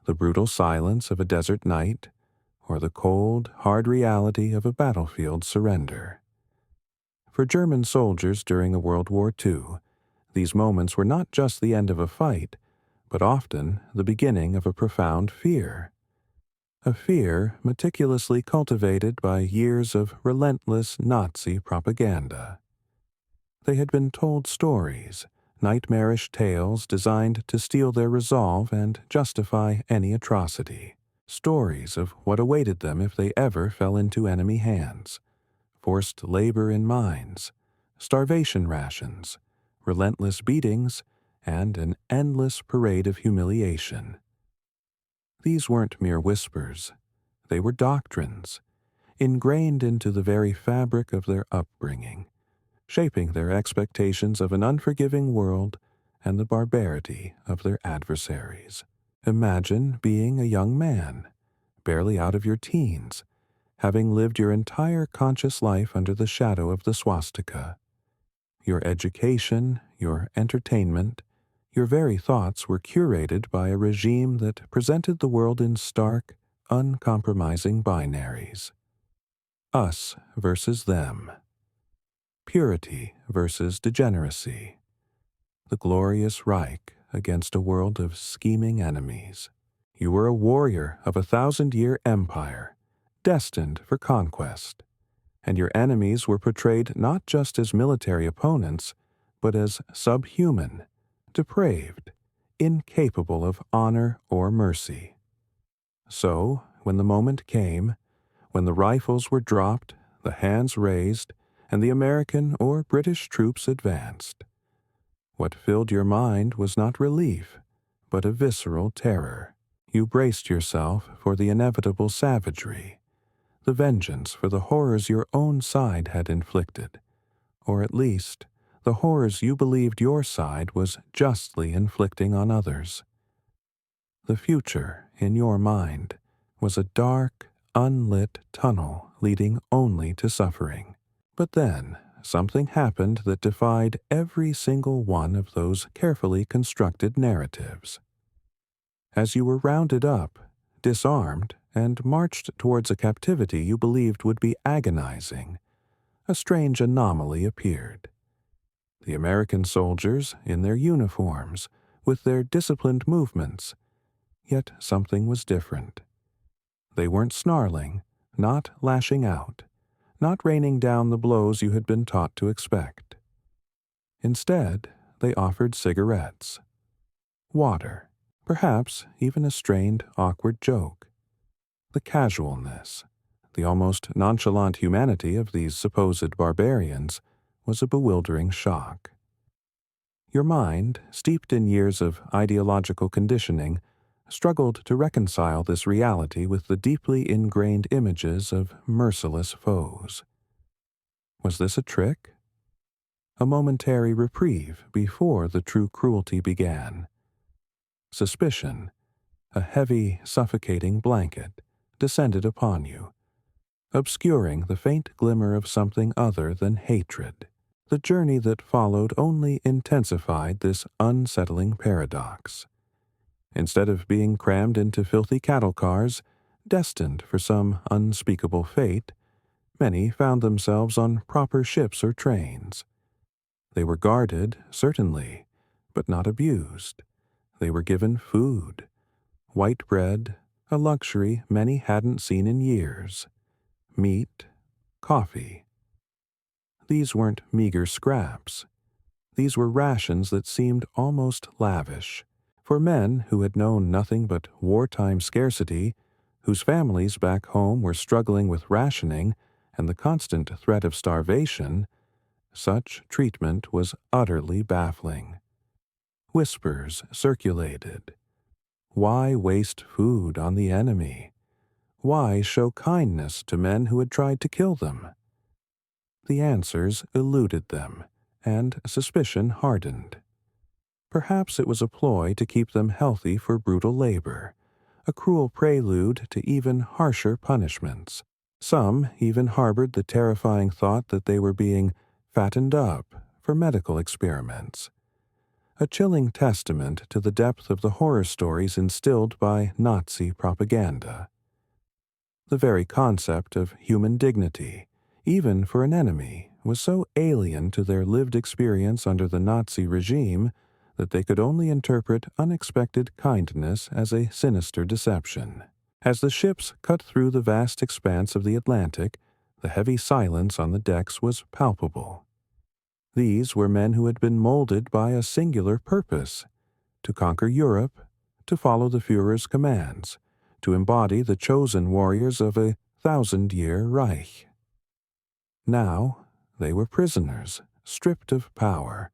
the brutal silence of a desert night, or the cold, hard reality of a battlefield surrender. For German soldiers during World War II, these moments were not just the end of a fight, but often the beginning of a profound fear. A fear meticulously cultivated by years of relentless Nazi propaganda. They had been told stories, nightmarish tales designed to steal their resolve and justify any atrocity. Stories of what awaited them if they ever fell into enemy hands. Forced labor in mines, starvation rations, relentless beatings, and an endless parade of humiliation. These weren't mere whispers. They were doctrines, ingrained into the very fabric of their upbringing, shaping their expectations of an unforgiving world and the barbarity of their adversaries. Imagine being a young man, barely out of your teens, having lived your entire conscious life under the shadow of the swastika. Your education, your entertainment, your very thoughts were curated by a regime that presented the world in stark, uncompromising binaries. Us versus them. Purity versus degeneracy. The glorious Reich against a world of scheming enemies. You were a warrior of 1,000-year empire, destined for conquest, and your enemies were portrayed not just as military opponents, but as subhuman, depraved, incapable of honor or mercy. So, when the moment came, when the rifles were dropped, the hands raised, and the American or British troops advanced, what filled your mind was not relief, but a visceral terror. You braced yourself for the inevitable savagery, the vengeance for the horrors your own side had inflicted, or at least the horrors you believed your side was justly inflicting on others. The future, in your mind, was a dark, unlit tunnel leading only to suffering. But then, something happened that defied every single one of those carefully constructed narratives. As you were rounded up, disarmed, and marched towards a captivity you believed would be agonizing, a strange anomaly appeared. The American soldiers, in their uniforms, with their disciplined movements, yet something was different. They weren't snarling, not lashing out, not raining down the blows you had been taught to expect. Instead, they offered cigarettes, water, perhaps even a strained, awkward joke. The casualness, the almost nonchalant humanity of these supposed barbarians was a bewildering shock. Your mind, steeped in years of ideological conditioning, struggled to reconcile this reality with the deeply ingrained images of merciless foes. Was this a trick? A momentary reprieve before the true cruelty began. Suspicion, a heavy, suffocating blanket, descended upon you, obscuring the faint glimmer of something other than hatred. The journey that followed only intensified this unsettling paradox. Instead of being crammed into filthy cattle cars, destined for some unspeakable fate, many found themselves on proper ships or trains. They were guarded, certainly, but not abused. They were given food, white bread, a luxury many hadn't seen in years, meat, coffee. These weren't meager scraps. These were rations that seemed almost lavish. For men who had known nothing but wartime scarcity, whose families back home were struggling with rationing and the constant threat of starvation, such treatment was utterly baffling. Whispers circulated. Why waste food on the enemy? Why show kindness to men who had tried to kill them? The answers eluded them, and suspicion hardened. Perhaps it was a ploy to keep them healthy for brutal labor, a cruel prelude to even harsher punishments. Some even harbored the terrifying thought that they were being fattened up for medical experiments. a chilling testament to the depth of the horror stories instilled by Nazi propaganda. The very concept of human dignity, even for an enemy, was so alien to their lived experience under the Nazi regime that they could only interpret unexpected kindness as a sinister deception. As the ships cut through the vast expanse of the Atlantic, the heavy silence on the decks was palpable. These were men who had been molded by a singular purpose: to conquer Europe, to follow the Führer's commands, to embody the chosen warriors of a 1,000-year Reich. Now they were prisoners, stripped of power,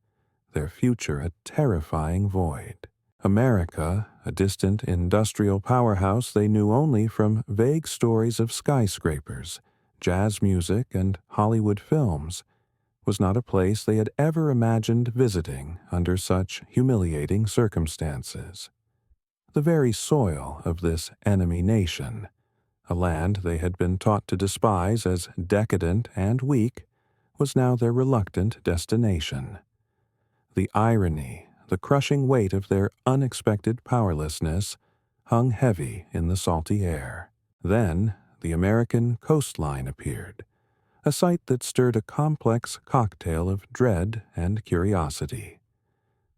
their future a terrifying void. America, a distant industrial powerhouse they knew only from vague stories of skyscrapers, jazz music, and Hollywood films, was not a place they had ever imagined visiting under such humiliating circumstances. The very soil of this enemy nation, a land they had been taught to despise as decadent and weak, was now their reluctant destination. The irony, the crushing weight of their unexpected powerlessness hung heavy in the salty air. Then the American coastline appeared, a sight that stirred a complex cocktail of dread and curiosity.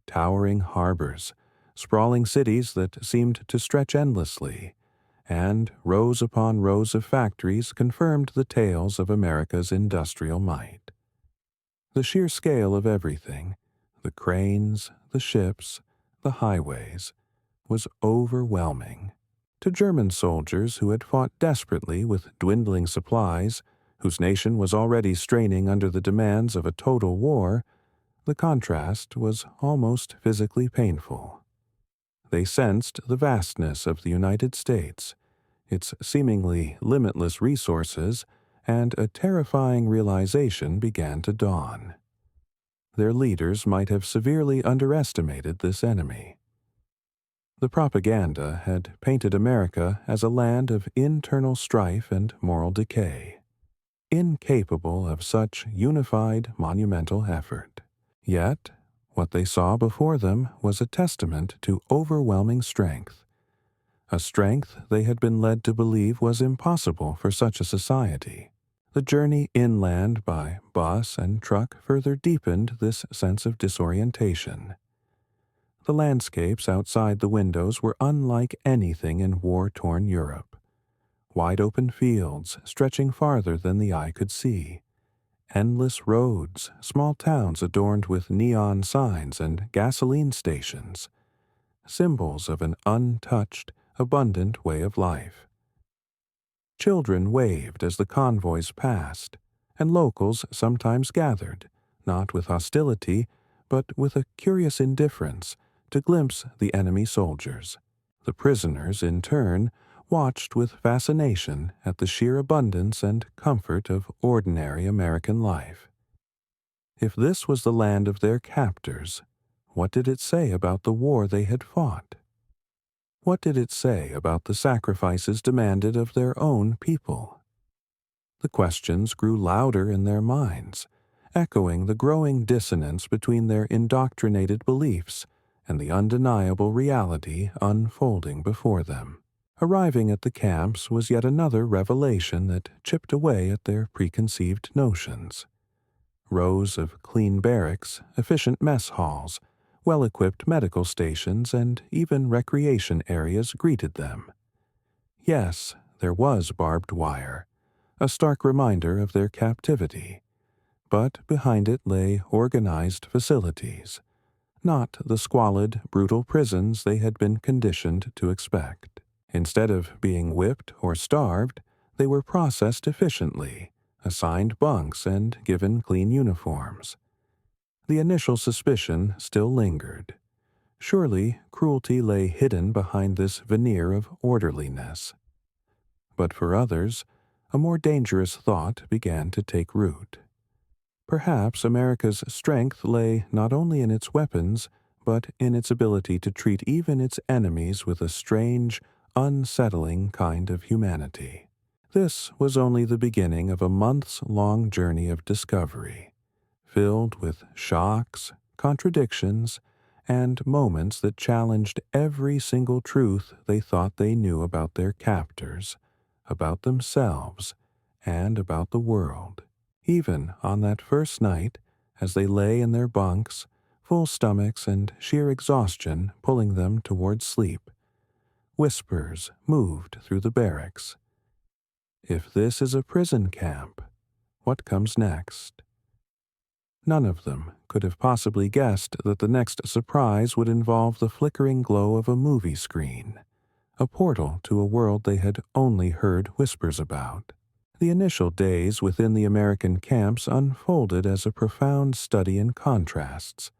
Towering harbors, sprawling cities that seemed to stretch endlessly, and rows upon rows of factories confirmed the tales of America's industrial might. The sheer scale of everything, the cranes, the ships, the highways, was overwhelming. To German soldiers who had fought desperately with dwindling supplies, whose nation was already straining under the demands of a total war, the contrast was almost physically painful. They sensed the vastness of the United States, its seemingly limitless resources, and a terrifying realization began to dawn. Their leaders might have severely underestimated this enemy. The propaganda had painted America as a land of internal strife and moral decay, incapable of such unified, monumental effort. Yet, what they saw before them was a testament to overwhelming strength, a strength they had been led to believe was impossible for such a society. The journey inland by bus and truck further deepened this sense of disorientation. The landscapes outside the windows were unlike anything in war-torn Europe. Wide-open fields stretching farther than the eye could see. Endless roads, small towns adorned with neon signs and gasoline stations, symbols of an untouched, abundant way of life. Children waved as the convoys passed, and locals sometimes gathered, not with hostility, but with a curious indifference, to glimpse the enemy soldiers. The prisoners, in turn, watched with fascination at the sheer abundance and comfort of ordinary American life. If this was the land of their captors, what did it say about the war they had fought? What did it say about the sacrifices demanded of their own people? The questions grew louder in their minds, echoing the growing dissonance between their indoctrinated beliefs and the undeniable reality unfolding before them. Arriving at the camps was yet another revelation that chipped away at their preconceived notions. Rows of clean barracks, efficient mess halls, well-equipped medical stations, and even recreation areas greeted them. Yes, there was barbed wire, a stark reminder of their captivity, but behind it lay organized facilities, not the squalid, brutal prisons they had been conditioned to expect. Instead of being whipped or starved, they were processed efficiently, assigned bunks, and given clean uniforms. The initial suspicion still lingered. Surely cruelty lay hidden behind this veneer of orderliness. But for others, a more dangerous thought began to take root. Perhaps America's strength lay not only in its weapons, but in its ability to treat even its enemies with a strange, unsettling kind of humanity. This was only the beginning of a months-long journey of discovery, filled with shocks, contradictions, and moments that challenged every single truth they thought they knew about their captors, about themselves, and about the world. Even on that first night, as they lay in their bunks, full stomachs and sheer exhaustion pulling them towards sleep, whispers moved through the barracks. If this is a prison camp, what comes next? None of them could have possibly guessed that the next surprise would involve the flickering glow of a movie screen, a portal to a world they had only heard whispers about. The initial days within the American camps unfolded as a profound study in contrasts,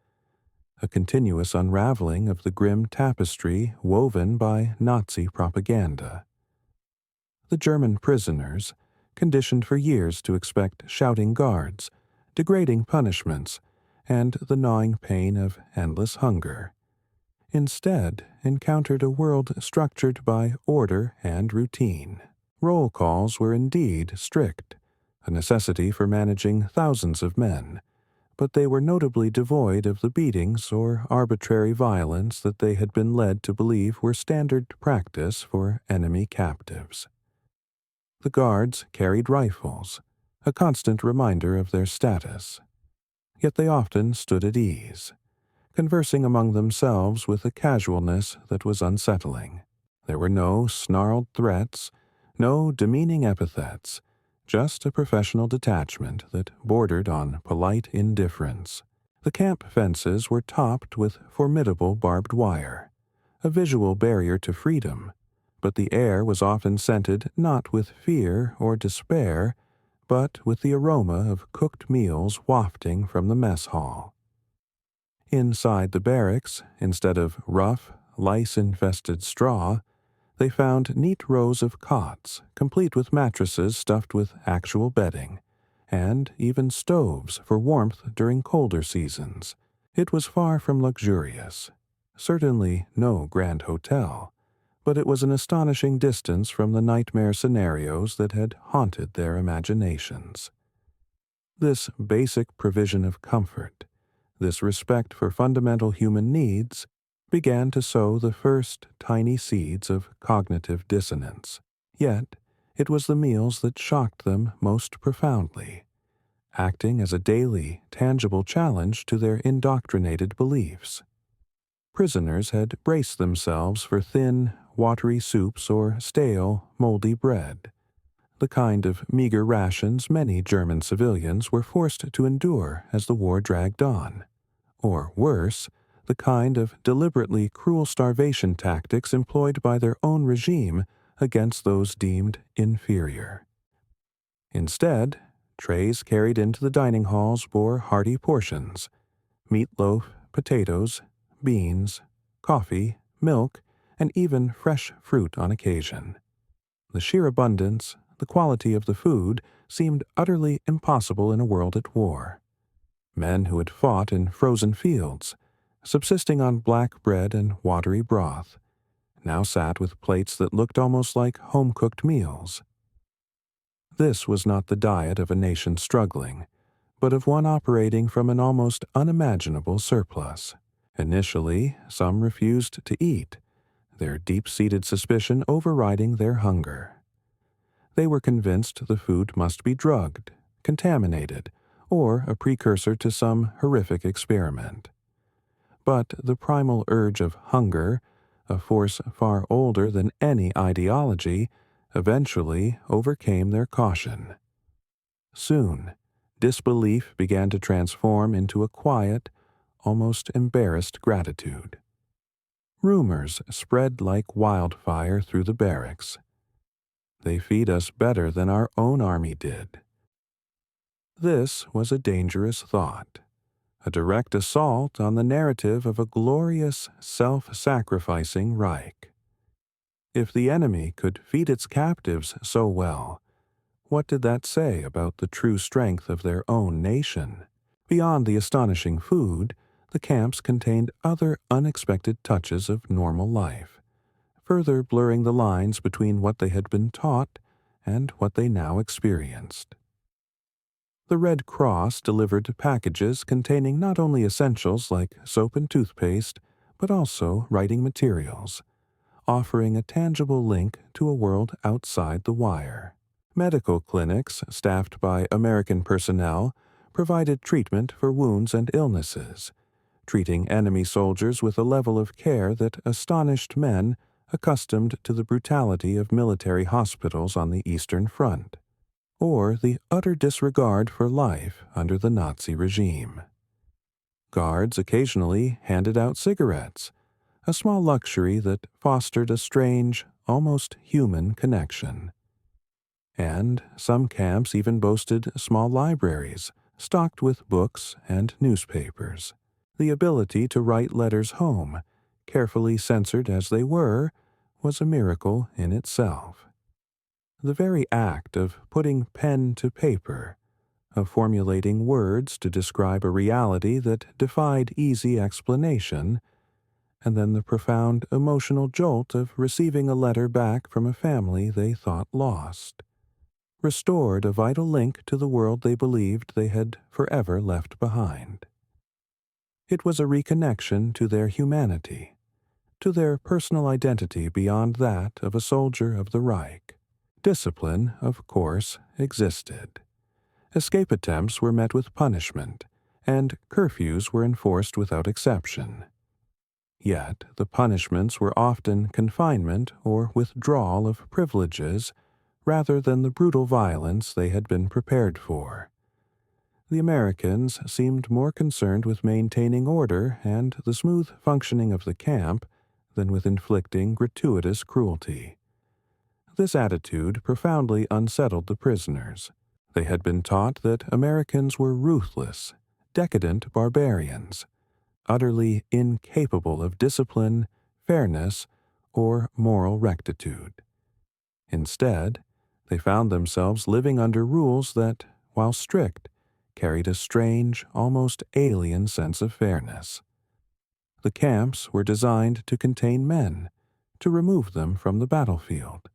a continuous unraveling of the grim tapestry woven by Nazi propaganda. The German prisoners, conditioned for years to expect shouting guards, degrading punishments, and the gnawing pain of endless hunger, instead encountered a world structured by order and routine. Roll calls were indeed strict, a necessity for managing thousands of men, but they were notably devoid of the beatings or arbitrary violence that they had been led to believe were standard practice for enemy captives. The guards carried rifles, a constant reminder of their status. Yet they often stood at ease, conversing among themselves with a casualness that was unsettling. There were no snarled threats, no demeaning epithets, just a professional detachment that bordered on polite indifference. The camp fences were topped with formidable barbed wire, a visual barrier to freedom, but the air was often scented not with fear or despair, but with the aroma of cooked meals wafting from the mess hall. Inside the barracks, instead of rough, lice-infested straw, they found neat rows of cots, complete with mattresses stuffed with actual bedding, and even stoves for warmth during colder seasons. It was far from luxurious, certainly no grand hotel, but it was an astonishing distance from the nightmare scenarios that had haunted their imaginations. This basic provision of comfort, this respect for fundamental human needs, began to sow the first tiny seeds of cognitive dissonance. Yet, it was the meals that shocked them most profoundly, acting as a daily, tangible challenge to their indoctrinated beliefs. Prisoners had braced themselves for thin, watery soups or stale, moldy bread, the kind of meager rations many German civilians were forced to endure as the war dragged on, or worse, the kind of deliberately cruel starvation tactics employed by their own regime against those deemed inferior. Instead, trays carried into the dining halls bore hearty portions: meatloaf, potatoes, beans, coffee, milk, and even fresh fruit on occasion. The sheer abundance, the quality of the food seemed utterly impossible in a world at war. Men who had fought in frozen fields, subsisting on black bread and watery broth, now sat with plates that looked almost like home-cooked meals. This was not the diet of a nation struggling, but of one operating from an almost unimaginable surplus. Initially, some refused to eat, their deep-seated suspicion overriding their hunger. They were convinced the food must be drugged, contaminated, or a precursor to some horrific experiment. But the primal urge of hunger, a force far older than any ideology, eventually overcame their caution. Soon, disbelief began to transform into a quiet, almost embarrassed gratitude. Rumors spread like wildfire through the barracks. They feed us better than our own army did. This was a dangerous thought, a direct assault on the narrative of a glorious, self-sacrificing Reich. If the enemy could feed its captives so well, what did that say about the true strength of their own nation? Beyond the astonishing food, the camps contained other unexpected touches of normal life, further blurring the lines between what they had been taught and what they now experienced. The Red Cross delivered packages containing not only essentials like soap and toothpaste, but also writing materials, offering a tangible link to a world outside the wire. Medical clinics, staffed by American personnel, provided treatment for wounds and illnesses, treating enemy soldiers with a level of care that astonished men accustomed to the brutality of military hospitals on the Eastern Front, or the utter disregard for life under the Nazi regime. Guards occasionally handed out cigarettes, a small luxury that fostered a strange, almost human connection. And some camps even boasted small libraries, stocked with books and newspapers. The ability to write letters home, carefully censored as they were, was a miracle in itself. The very act of putting pen to paper, of formulating words to describe a reality that defied easy explanation, and then the profound emotional jolt of receiving a letter back from a family they thought lost, restored a vital link to the world they believed they had forever left behind. It was a reconnection to their humanity, to their personal identity beyond that of a soldier of the Reich. Discipline, of course, existed. Escape attempts were met with punishment, and curfews were enforced without exception. Yet the punishments were often confinement or withdrawal of privileges rather than the brutal violence they had been prepared for. The Americans seemed more concerned with maintaining order and the smooth functioning of the camp than with inflicting gratuitous cruelty. This attitude profoundly unsettled the prisoners. They had been taught that Americans were ruthless, decadent barbarians, utterly incapable of discipline, fairness, or moral rectitude. Instead, they found themselves living under rules that, while strict, carried a strange, almost alien sense of fairness. The camps were designed to contain men, to remove them from the battlefield,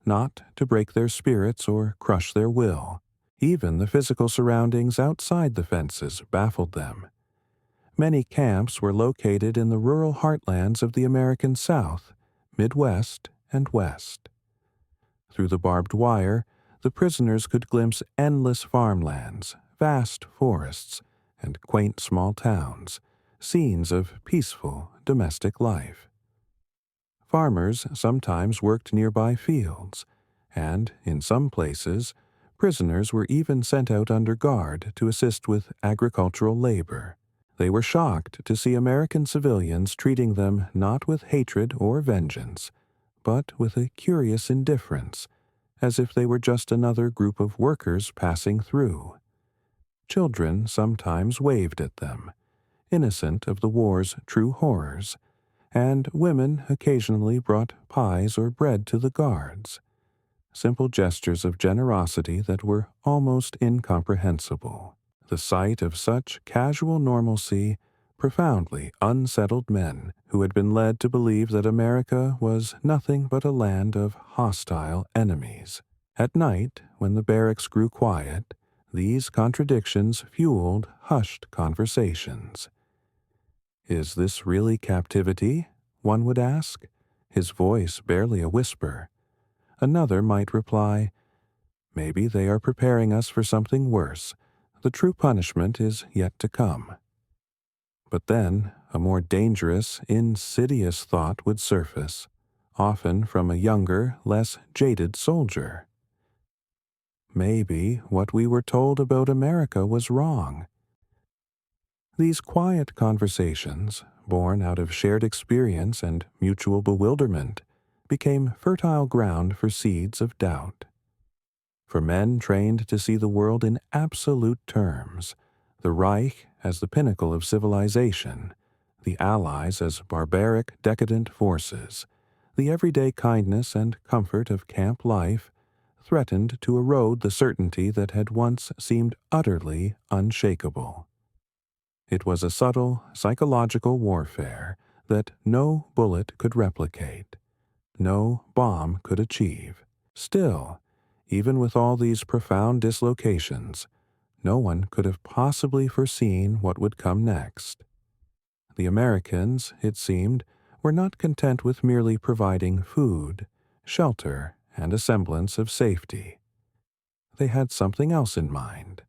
not to break their spirits or crush their will. Even the physical surroundings outside the fences baffled them. Many camps were located in the rural heartlands of the American South, Midwest, and West. Through the barbed wire, the prisoners could glimpse endless farmlands, vast forests, and quaint small towns, scenes of peaceful domestic life. Farmers sometimes worked nearby fields, and, in some places, prisoners were even sent out under guard to assist with agricultural labor. They were shocked to see American civilians treating them not with hatred or vengeance, but with a curious indifference, as if they were just another group of workers passing through. Children sometimes waved at them, innocent of the war's true horrors, and women occasionally brought pies or bread to the guards, simple gestures of generosity that were almost incomprehensible. The sight of such casual normalcy profoundly unsettled men who had been led to believe that America was nothing but a land of hostile enemies. At night, when the barracks grew quiet, these contradictions fueled hushed conversations. "Is this really captivity?" one would ask, his voice barely a whisper. Another might reply, "Maybe they are preparing us for something worse. The true punishment is yet to come." But then a more dangerous, insidious thought would surface, often from a younger, less jaded soldier. Maybe what we were told about America was wrong. These quiet conversations, born out of shared experience and mutual bewilderment, became fertile ground for seeds of doubt. For men trained to see the world in absolute terms, the Reich as the pinnacle of civilization, the Allies as barbaric, decadent forces, the everyday kindness and comfort of camp life threatened to erode the certainty that had once seemed utterly unshakable. It was a subtle, psychological warfare that no bullet could replicate, no bomb could achieve. Still, even with all these profound dislocations, No one could have possibly foreseen what would come next. The Americans, it seemed, were not content with merely providing food, shelter, and a semblance of safety. They had something else in mind,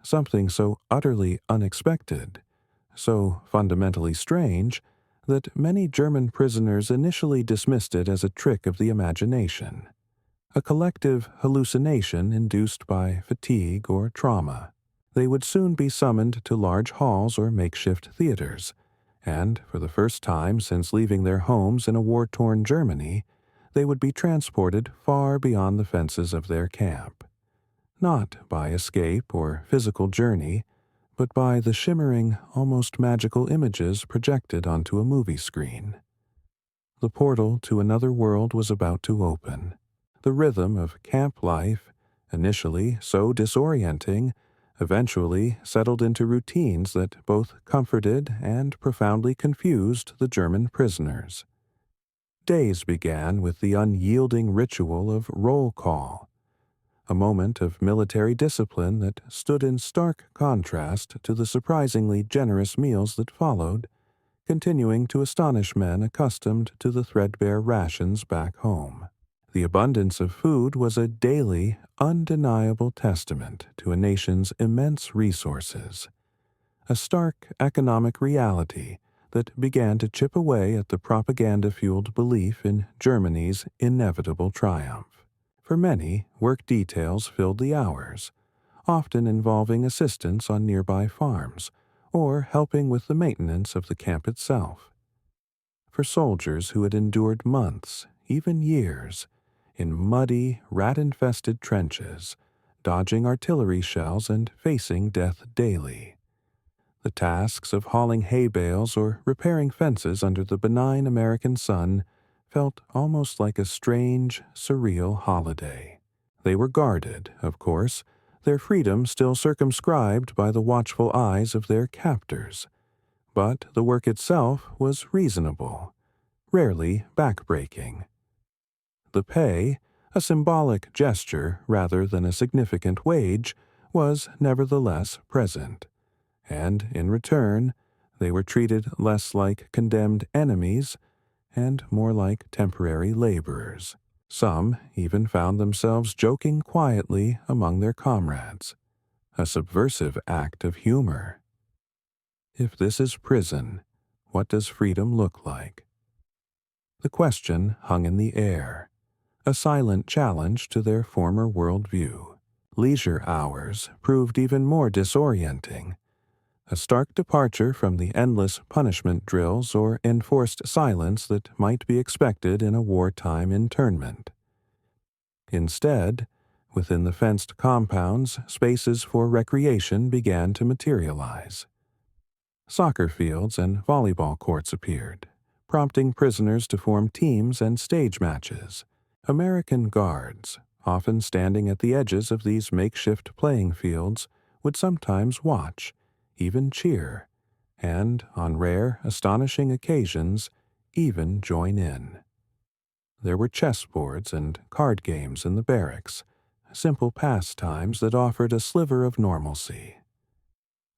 something so utterly unexpected, so fundamentally strange, that many German prisoners initially dismissed it as a trick of the imagination, a collective hallucination induced by fatigue or trauma. They would soon be summoned to large halls or makeshift theaters, and, for the first time since leaving their homes in a war-torn Germany, they would be transported far beyond the fences of their camp. Not by escape or physical journey, but by the shimmering, almost magical images projected onto a movie screen. The portal to another world was about to open. The rhythm of camp life, initially so disorienting, eventually settled into routines that both comforted and profoundly confused the German prisoners. Days began with the unyielding ritual of roll call, a moment of military discipline that stood in stark contrast to the surprisingly generous meals that followed, continuing to astonish men accustomed to the threadbare rations back home. The abundance of food was a daily, undeniable testament to a nation's immense resources, a stark economic reality that began to chip away at the propaganda-fueled belief in Germany's inevitable triumph. For many, work details filled the hours, often involving assistance on nearby farms or helping with the maintenance of the camp itself. For soldiers who had endured months, even years, in muddy, rat-infested trenches, dodging artillery shells and facing death daily, the tasks of hauling hay bales or repairing fences under the benign American sun felt almost like a strange, surreal holiday. They were guarded, of course, their freedom still circumscribed by the watchful eyes of their captors, but the work itself was reasonable, rarely backbreaking. The pay, a symbolic gesture rather than a significant wage, was nevertheless present, and in return, they were treated less like condemned enemies and more like temporary laborers. Some even found themselves joking quietly among their comrades, a subversive act of humor. If this is prison, what does freedom look like? The question hung in the air, a silent challenge to their former worldview. Leisure hours proved even more disorienting, a stark departure from the endless punishment drills or enforced silence that might be expected in a wartime internment. Instead, within the fenced compounds, spaces for recreation began to materialize. Soccer fields and volleyball courts appeared, prompting prisoners to form teams and stage matches. American guards, often standing at the edges of these makeshift playing fields, would sometimes watch, even cheer, and, on rare, astonishing occasions, even join in. There were chessboards and card games in the barracks, simple pastimes that offered a sliver of normalcy.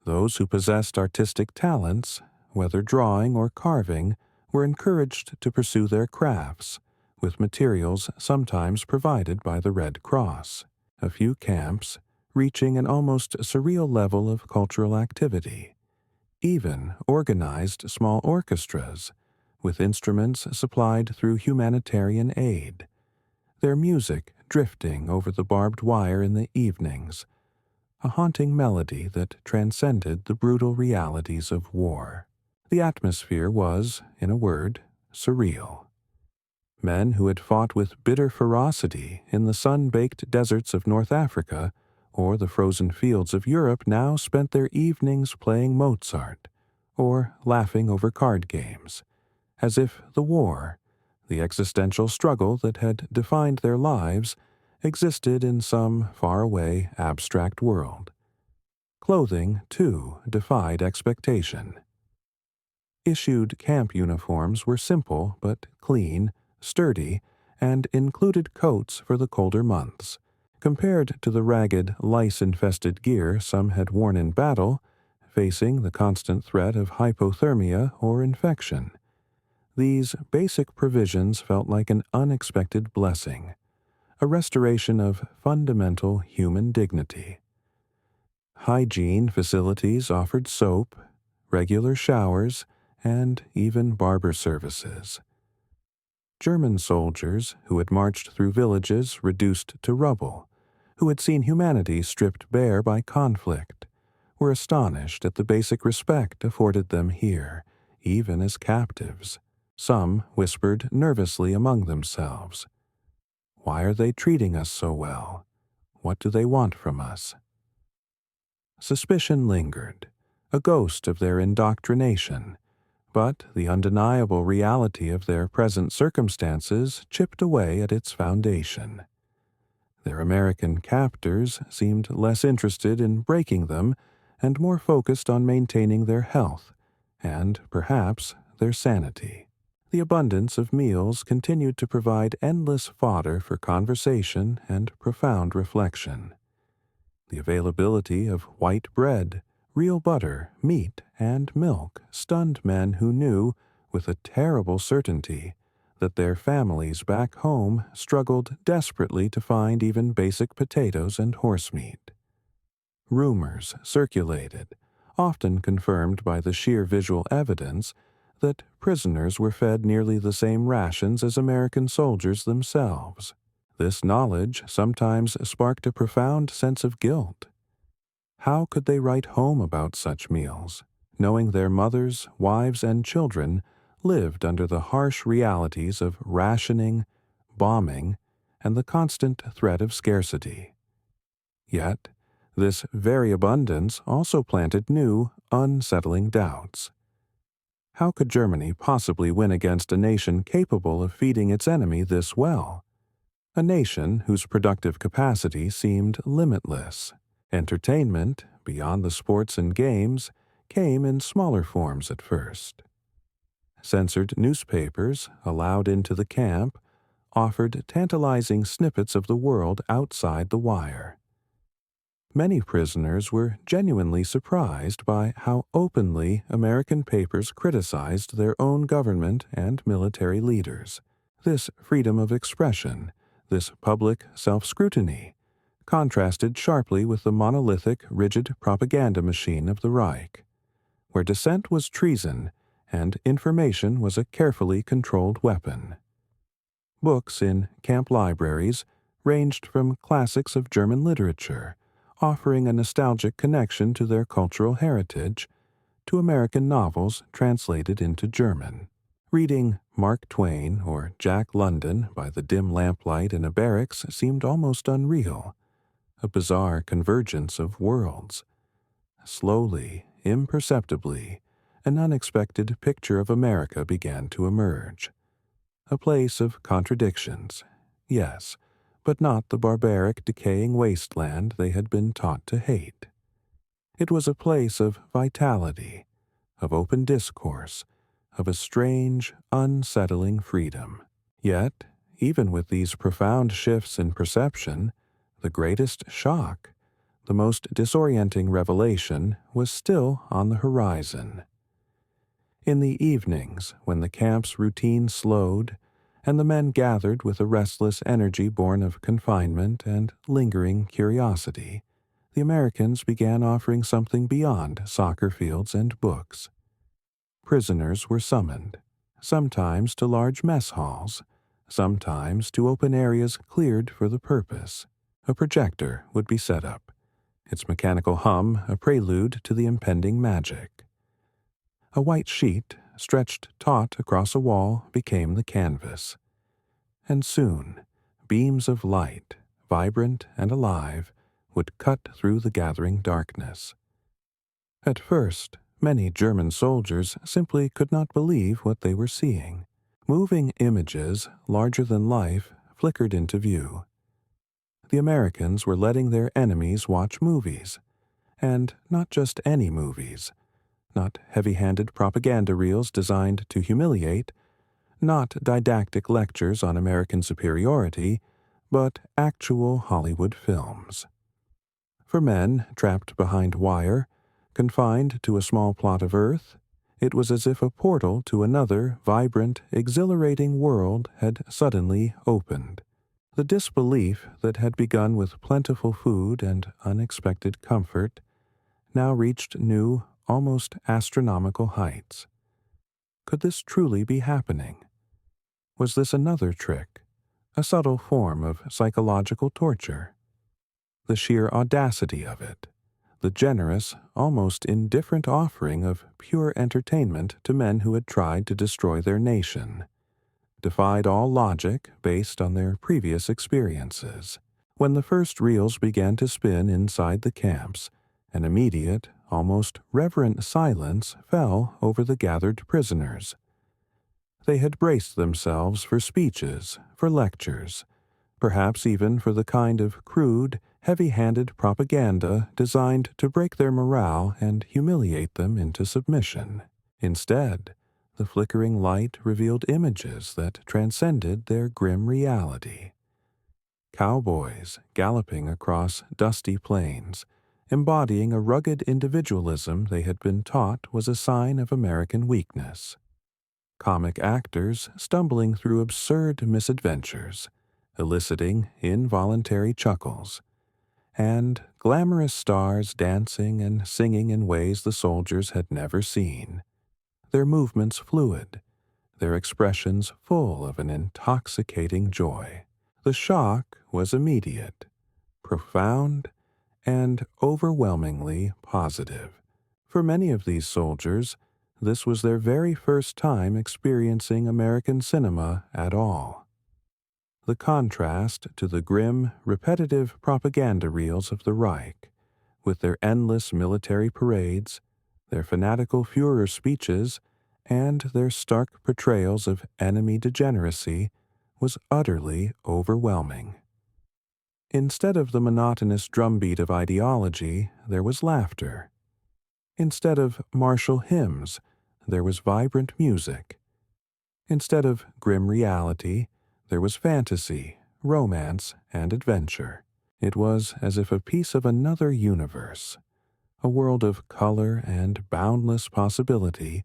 Those who possessed artistic talents, whether drawing or carving, were encouraged to pursue their crafts, with materials sometimes provided by the Red Cross. A few camps, reaching an almost surreal level of cultural activity, even organized small orchestras, with instruments supplied through humanitarian aid, their music drifting over the barbed wire in the evenings, a haunting melody that transcended the brutal realities of war. The atmosphere was, in a word, surreal. Men who had fought with bitter ferocity in the sun-baked deserts of North Africa or the frozen fields of Europe now spent their evenings playing Mozart or laughing over card games, as if the war, the existential struggle that had defined their lives, existed in some faraway abstract world. Clothing, too, defied expectation. Issued camp uniforms were simple but clean, sturdy, and included coats for the colder months, Compared to the ragged, lice-infested gear some had worn in battle, facing the constant threat of hypothermia or infection, these basic provisions felt like an unexpected blessing, a restoration of fundamental human dignity. Hygiene facilities offered soap, regular showers, and even barber services. German soldiers who had marched through villages reduced to rubble, who had seen humanity stripped bare by conflict, were astonished at the basic respect afforded them here, even as captives. Some whispered nervously among themselves, "Why are they treating us so well? What do they want from us?" Suspicion lingered, a ghost of their indoctrination, but the undeniable reality of their present circumstances chipped away at its foundation. Their American captors seemed less interested in breaking them and more focused on maintaining their health and, perhaps, their sanity. The abundance of meals continued to provide endless fodder for conversation and profound reflection. The availability of white bread, real butter, meat, and milk stunned men who knew, with a terrible certainty, that their families back home struggled desperately to find even basic potatoes and horsemeat. Rumors circulated, often confirmed by the sheer visual evidence, that prisoners were fed nearly the same rations as American soldiers themselves. This knowledge sometimes sparked a profound sense of guilt. How could they write home about such meals, knowing their mothers, wives, and children lived under the harsh realities of rationing, bombing, and the constant threat of scarcity? Yet, this very abundance also planted new, unsettling doubts. How could Germany possibly win against a nation capable of feeding its enemy this well? A nation whose productive capacity seemed limitless. Entertainment, beyond the sports and games, came in smaller forms at first. Censored newspapers, allowed into the camp, offered tantalizing snippets of the world outside the wire. Many prisoners were genuinely surprised by how openly American papers criticized their own government and military leaders. This freedom of expression, this public self-scrutiny, contrasted sharply with the monolithic, rigid propaganda machine of the Reich, where dissent was treason and information was a carefully controlled weapon. Books in camp libraries ranged from classics of German literature, offering a nostalgic connection to their cultural heritage, to American novels translated into German. Reading Mark Twain or Jack London by the dim lamplight in a barracks seemed almost unreal, a bizarre convergence of worlds. Slowly, imperceptibly, an unexpected picture of America began to emerge. A place of contradictions, yes, but not the barbaric, decaying wasteland they had been taught to hate. It was a place of vitality, of open discourse, of a strange, unsettling freedom. Yet, even with these profound shifts in perception, the greatest shock, the most disorienting revelation, was still on the horizon. In the evenings, when the camp's routine slowed, and the men gathered with a restless energy born of confinement and lingering curiosity, the Americans began offering something beyond soccer fields and books. Prisoners were summoned, sometimes to large mess halls, sometimes to open areas cleared for the purpose. A projector would be set up, its mechanical hum a prelude to the impending magic. A white sheet, stretched taut across a wall, became the canvas. And soon, beams of light, vibrant and alive, would cut through the gathering darkness. At first, many German soldiers simply could not believe what they were seeing. Moving images, larger than life, flickered into view. The Americans were letting their enemies watch movies, and not just any movies, not heavy-handed propaganda reels designed to humiliate, not didactic lectures on American superiority, but actual Hollywood films. For men trapped behind wire, confined to a small plot of earth, it was as if a portal to another vibrant, exhilarating world had suddenly opened. The disbelief that had begun with plentiful food and unexpected comfort now reached new, almost astronomical heights. Could this truly be happening? Was this another trick, a subtle form of psychological torture? The sheer audacity of it, the generous, almost indifferent offering of pure entertainment to men who had tried to destroy their nation, defied all logic based on their previous experiences. When the first reels began to spin inside the camps, an immediate, almost reverent silence fell over the gathered prisoners. They had braced themselves for speeches, for lectures, perhaps even for the kind of crude, heavy-handed propaganda designed to break their morale and humiliate them into submission. Instead, the flickering light revealed images that transcended their grim reality. Cowboys galloping across dusty plains, embodying a rugged individualism they had been taught was a sign of American weakness. Comic actors stumbling through absurd misadventures, eliciting involuntary chuckles, and glamorous stars dancing and singing in ways the soldiers had never seen, their movements fluid, their expressions full of an intoxicating joy. The shock was immediate, profound, and overwhelmingly positive. For many of these soldiers, this was their very first time experiencing American cinema at all. The contrast to the grim, repetitive propaganda reels of the Reich, with their endless military parades, their fanatical Führer speeches, and their stark portrayals of enemy degeneracy, was utterly overwhelming. Instead of the monotonous drumbeat of ideology, there was laughter. Instead of martial hymns, there was vibrant music. Instead of grim reality, there was fantasy, romance, and adventure. It was as if a piece of another universe, a world of color and boundless possibility,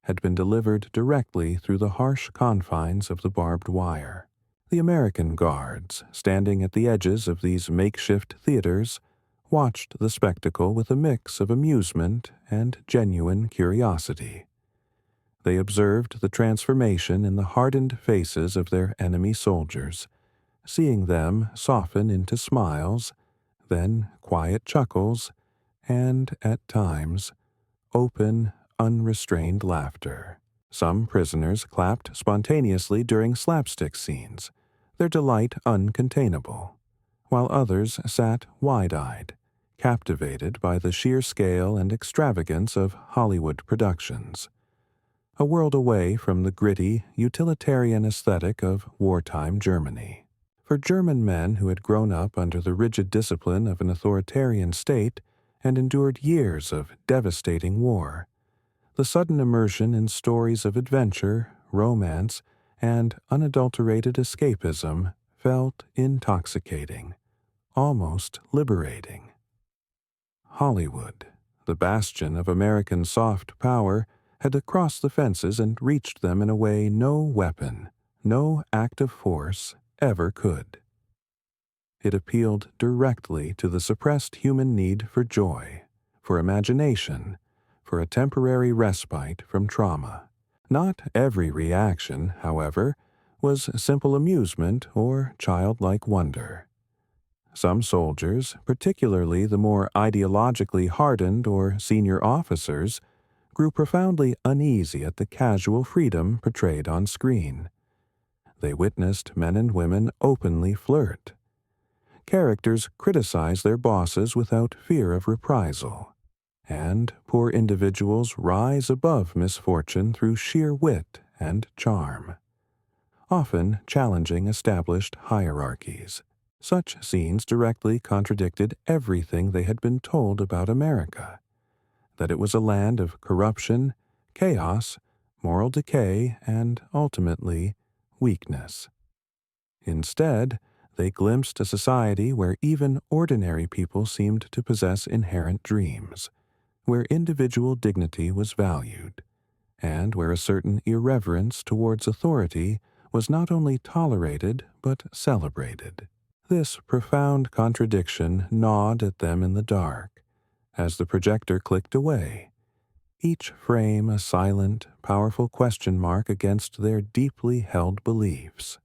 had been delivered directly through the harsh confines of the barbed wire. The American guards, standing at the edges of these makeshift theaters, watched the spectacle with a mix of amusement and genuine curiosity. They observed the transformation in the hardened faces of their enemy soldiers, seeing them soften into smiles, then quiet chuckles, and, at times, open, unrestrained laughter. Some prisoners clapped spontaneously during slapstick scenes, their delight uncontainable, while others sat wide-eyed, captivated by the sheer scale and extravagance of Hollywood productions. A world away from the gritty, utilitarian aesthetic of wartime Germany. For German men who had grown up under the rigid discipline of an authoritarian state and endured years of devastating war, the sudden immersion in stories of adventure, romance, and unadulterated escapism felt intoxicating, almost liberating. Hollywood, the bastion of American soft power, had crossed the fences and reached them in a way no weapon, no act of force ever could. It appealed directly to the suppressed human need for joy, for imagination, for a temporary respite from trauma. Not every reaction, however, was simple amusement or childlike wonder. Some soldiers, particularly the more ideologically hardened or senior officers, grew profoundly uneasy at the casual freedom portrayed on screen. They witnessed men and women openly flirt. Characters criticize their bosses without fear of reprisal, and poor individuals rise above misfortune through sheer wit and charm, often challenging established hierarchies. Such scenes directly contradicted everything they had been told about America, that it was a land of corruption, chaos, moral decay, and, ultimately, weakness. Instead, they glimpsed a society where even ordinary people seemed to possess inherent dreams, where individual dignity was valued, and where a certain irreverence towards authority was not only tolerated but celebrated. This profound contradiction gnawed at them in the dark as the projector clicked away, each frame a silent, powerful question mark against their deeply held beliefs.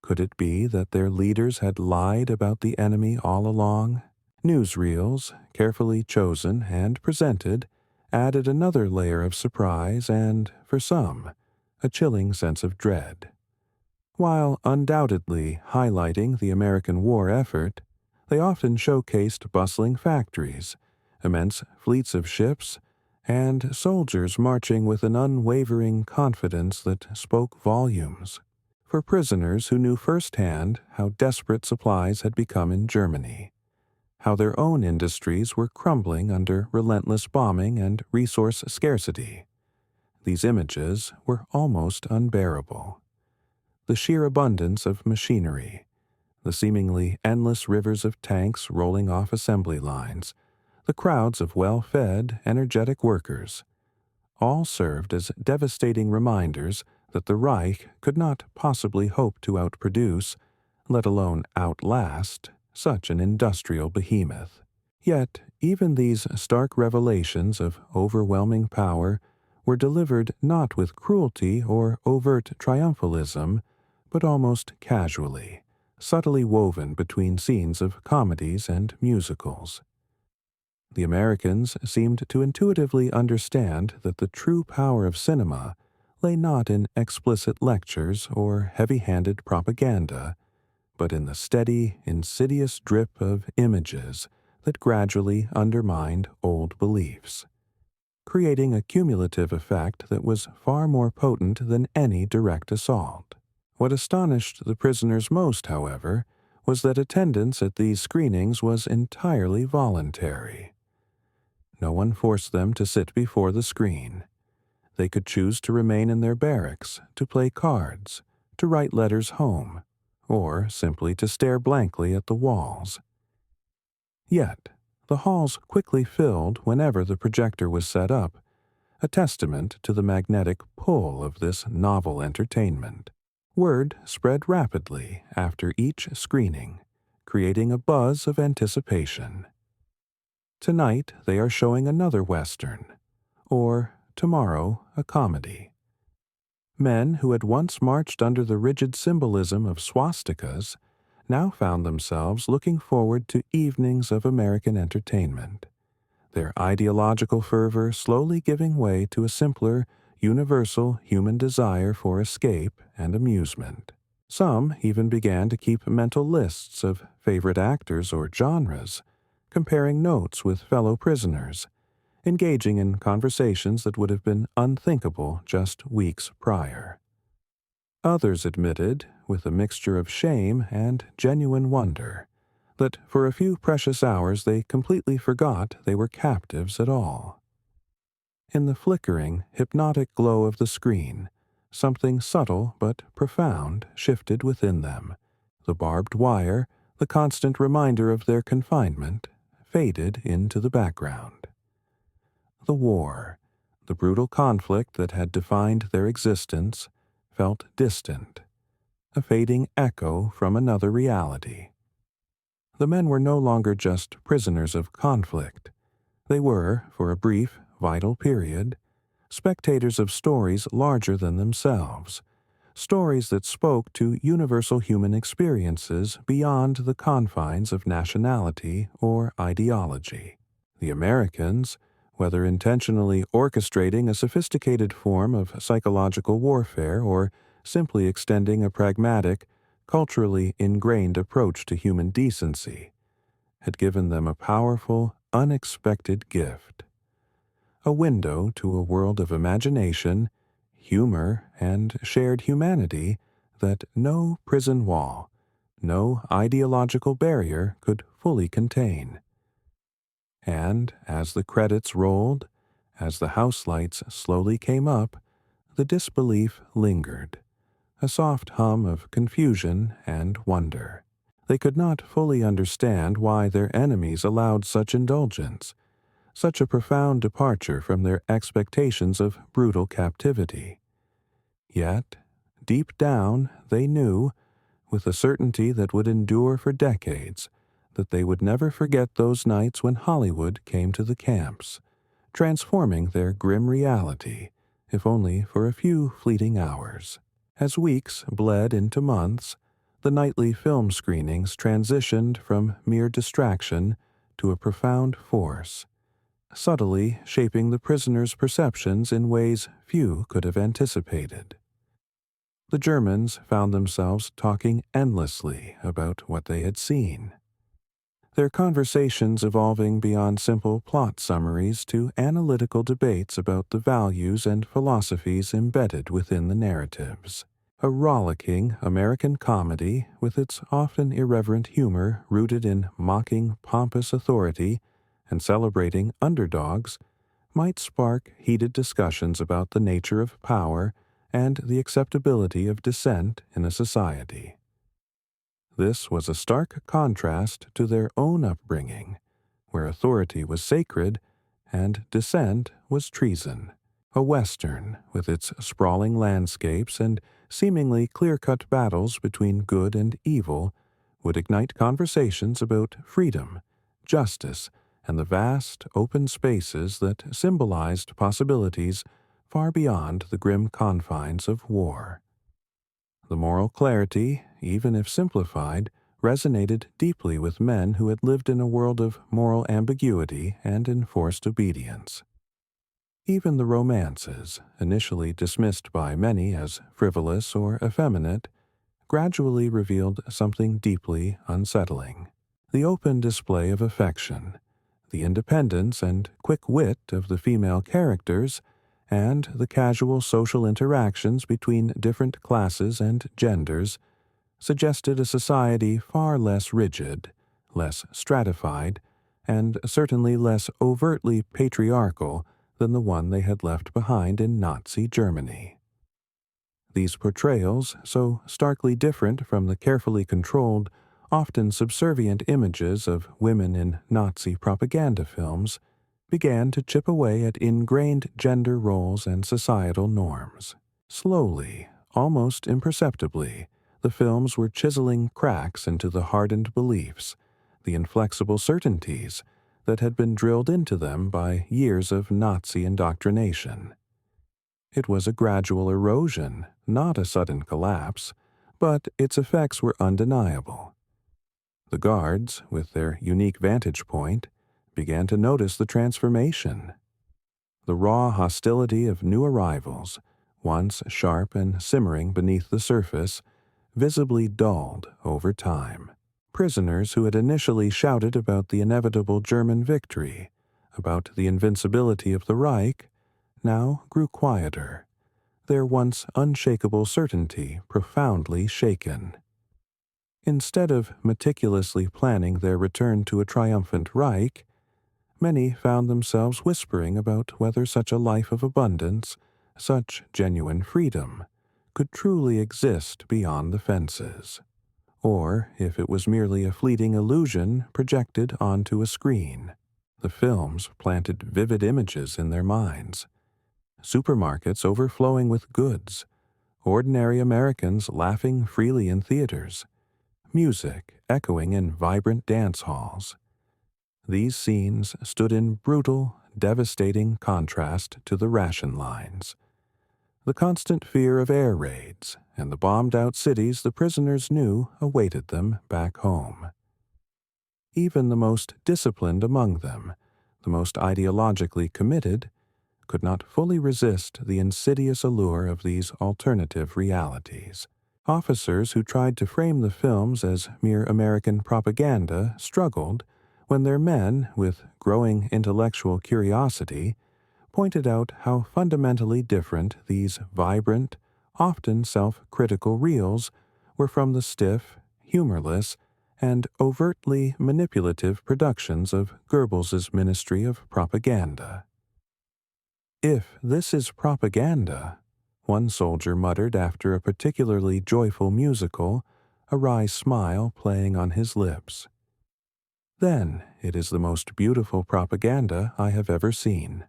Could it be that their leaders had lied about the enemy all along? Newsreels, carefully chosen and presented, added another layer of surprise and, for some, a chilling sense of dread. While undoubtedly highlighting the American war effort, they often showcased bustling factories, immense fleets of ships, and soldiers marching with an unwavering confidence that spoke volumes. For prisoners who knew firsthand how desperate supplies had become in Germany, how their own industries were crumbling under relentless bombing and resource scarcity, these images were almost unbearable. The sheer abundance of machinery, the seemingly endless rivers of tanks rolling off assembly lines, the crowds of well-fed, energetic workers, all served as devastating reminders that the Reich could not possibly hope to outproduce, let alone outlast, such an industrial behemoth. Yet, even these stark revelations of overwhelming power were delivered not with cruelty or overt triumphalism, but almost casually, subtly woven between scenes of comedies and musicals. The Americans seemed to intuitively understand that the true power of cinema lay not in explicit lectures or heavy-handed propaganda, but in the steady, insidious drip of images that gradually undermined old beliefs, creating a cumulative effect that was far more potent than any direct assault. What astonished the prisoners most, however, was that attendance at these screenings was entirely voluntary. No one forced them to sit before the screen. They could choose to remain in their barracks, to play cards, to write letters home, or simply to stare blankly at the walls. Yet, the halls quickly filled whenever the projector was set up, a testament to the magnetic pull of this novel entertainment. Word spread rapidly after each screening, creating a buzz of anticipation. Tonight they are showing another Western, or tomorrow a comedy. Men who had once marched under the rigid symbolism of swastikas now found themselves looking forward to evenings of American entertainment, their ideological fervor slowly giving way to a simpler, universal human desire for escape and amusement. Some even began to keep mental lists of favorite actors or genres, comparing notes with fellow prisoners, engaging in conversations that would have been unthinkable just weeks prior. Others admitted, with a mixture of shame and genuine wonder, that for a few precious hours they completely forgot they were captives at all. In the flickering, hypnotic glow of the screen, something subtle but profound shifted within them. The barbed wire, the constant reminder of their confinement, faded into the background. The war, the brutal conflict that had defined their existence, felt distant, a fading echo from another reality. The men were no longer just prisoners of conflict. They were, for a brief, vital period, spectators of stories larger than themselves, stories that spoke to universal human experiences beyond the confines of nationality or ideology. The Americans, whether intentionally orchestrating a sophisticated form of psychological warfare or simply extending a pragmatic, culturally ingrained approach to human decency, had given them a powerful, unexpected gift. A window to a world of imagination, humor, and shared humanity that no prison wall, no ideological barrier could fully contain. And as the credits rolled, as the house lights slowly came up, the disbelief lingered, a soft hum of confusion and wonder. They could not fully understand why their enemies allowed such indulgence, such a profound departure from their expectations of brutal captivity. Yet, deep down, they knew, with a certainty that would endure for decades, that they would never forget those nights when Hollywood came to the camps, transforming their grim reality, if only for a few fleeting hours. As weeks bled into months, the nightly film screenings transitioned from mere distraction to a profound force, subtly shaping the prisoners' perceptions in ways few could have anticipated. The Germans found themselves talking endlessly about what they had seen, their conversations evolving beyond simple plot summaries to analytical debates about the values and philosophies embedded within the narratives. A rollicking American comedy with its often irreverent humor rooted in mocking pompous authority and celebrating underdogs might spark heated discussions about the nature of power and the acceptability of dissent in a society. This was a stark contrast to their own upbringing, where authority was sacred and dissent was treason. A Western, with its sprawling landscapes and seemingly clear-cut battles between good and evil, would ignite conversations about freedom, justice, and the vast, open spaces that symbolized possibilities far beyond the grim confines of war. The moral clarity, even if simplified, resonated deeply with men who had lived in a world of moral ambiguity and enforced obedience. Even the romances, initially dismissed by many as frivolous or effeminate, gradually revealed something deeply unsettling. The open display of affection, the independence and quick wit of the female characters, and the casual social interactions between different classes and genders suggested a society far less rigid, less stratified, and certainly less overtly patriarchal than the one they had left behind in Nazi Germany. These portrayals, so starkly different from the carefully controlled, often subservient images of women in Nazi propaganda films, began to chip away at ingrained gender roles and societal norms. Slowly, almost imperceptibly, the films were chiseling cracks into the hardened beliefs, the inflexible certainties that had been drilled into them by years of Nazi indoctrination. It was a gradual erosion, not a sudden collapse, but its effects were undeniable. The guards, with their unique vantage point, began to notice the transformation. The raw hostility of new arrivals, once sharp and simmering beneath the surface, visibly dulled over time. Prisoners who had initially shouted about the inevitable German victory, about the invincibility of the Reich, now grew quieter, their once unshakable certainty profoundly shaken. Instead of meticulously planning their return to a triumphant Reich, many found themselves whispering about whether such a life of abundance, such genuine freedom, could truly exist beyond the fences, or if it was merely a fleeting illusion projected onto a screen. The films planted vivid images in their minds. Supermarkets overflowing with goods, ordinary Americans laughing freely in theaters, music echoing in vibrant dance halls. These scenes stood in brutal, devastating contrast to the ration lines, the constant fear of air raids, and the bombed-out cities the prisoners knew awaited them back home. Even the most disciplined among them, the most ideologically committed, could not fully resist the insidious allure of these alternative realities. Officers who tried to frame the films as mere American propaganda struggled when their men, with growing intellectual curiosity, pointed out how fundamentally different these vibrant, often self-critical reels were from the stiff, humorless, and overtly manipulative productions of Goebbels's Ministry of Propaganda. If this is propaganda, one soldier muttered after a particularly joyful musical, a wry smile playing on his lips. "Then it is the most beautiful propaganda I have ever seen."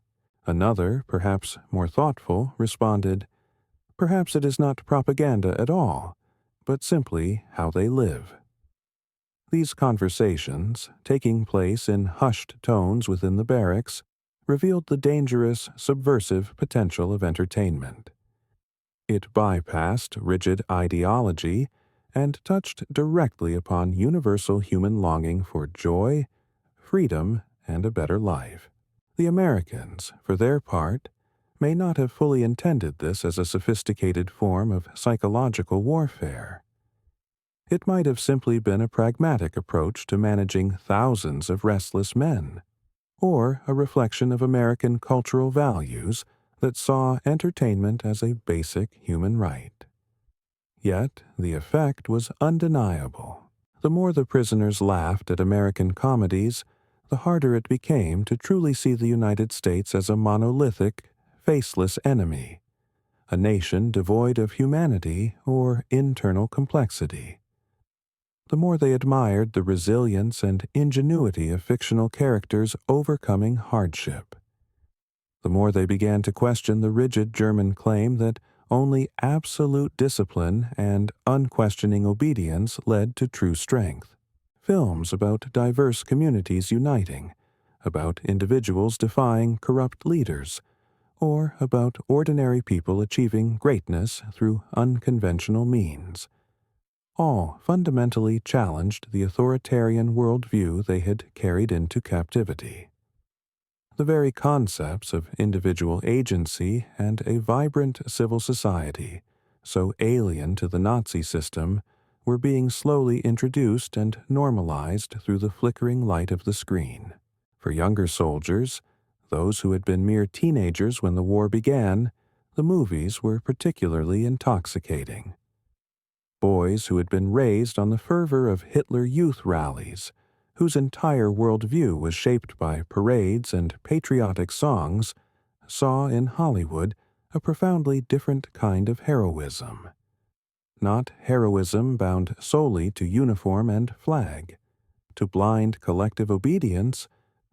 Another, perhaps more thoughtful, responded, "Perhaps it is not propaganda at all, but simply how they live." These conversations, taking place in hushed tones within the barracks, revealed the dangerous, subversive potential of entertainment. It bypassed rigid ideology and touched directly upon universal human longing for joy, freedom, and a better life. The Americans, for their part, may not have fully intended this as a sophisticated form of psychological warfare. It might have simply been a pragmatic approach to managing thousands of restless men, or a reflection of American cultural values that saw entertainment as a basic human right. Yet the effect was undeniable. The more the prisoners laughed at American comedies, the harder it became to truly see the United States as a monolithic, faceless enemy, a nation devoid of humanity or internal complexity. The more they admired the resilience and ingenuity of fictional characters overcoming hardship, the more they began to question the rigid German claim that only absolute discipline and unquestioning obedience led to true strength. Films about diverse communities uniting, about individuals defying corrupt leaders, or about ordinary people achieving greatness through unconventional means, all fundamentally challenged the authoritarian worldview they had carried into captivity. The very concepts of individual agency and a vibrant civil society, so alien to the Nazi system, were being slowly introduced and normalized through the flickering light of the screen. For younger soldiers, those who had been mere teenagers when the war began, the movies were particularly intoxicating. Boys who had been raised on the fervor of Hitler Youth rallies, whose entire worldview was shaped by parades and patriotic songs, saw in Hollywood a profoundly different kind of heroism. Not heroism bound solely to uniform and flag, to blind collective obedience,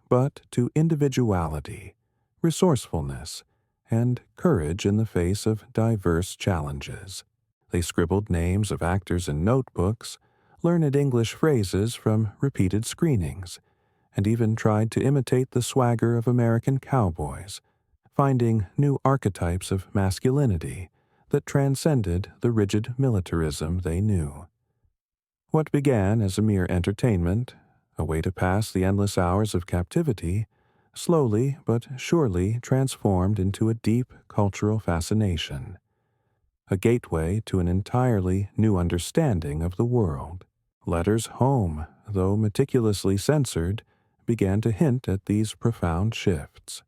but to individuality, resourcefulness, and courage in the face of diverse challenges. They scribbled names of actors in notebooks, learned English phrases from repeated screenings, and even tried to imitate the swagger of American cowboys, finding new archetypes of masculinity that transcended the rigid militarism they knew. What began as a mere entertainment, a way to pass the endless hours of captivity, slowly but surely transformed into a deep cultural fascination, a gateway to an entirely new understanding of the world. Letters home, though meticulously censored, began to hint at these profound shifts.